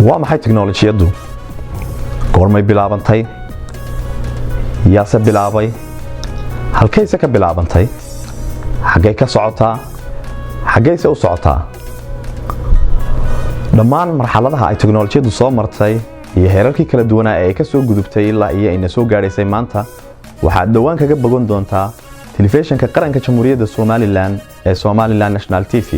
waa maxay tiknoolajiyadu goormay bilaabantay yaase bilaabay halkayse ka bilaabantay xagee ka socotaa xageyse u socotaa dhammaan marxaladaha ay tiknoolajiyadu soo martay iyo heerarkii kala duwanaa ee ay ka soo gudubtay ilaa iyo ayna soo gaadhaysay maanta waxaad dhawaan kaga bogan doontaa telefishinka qaranka jamhuuriyadda Somaliland ee Somaliland National TV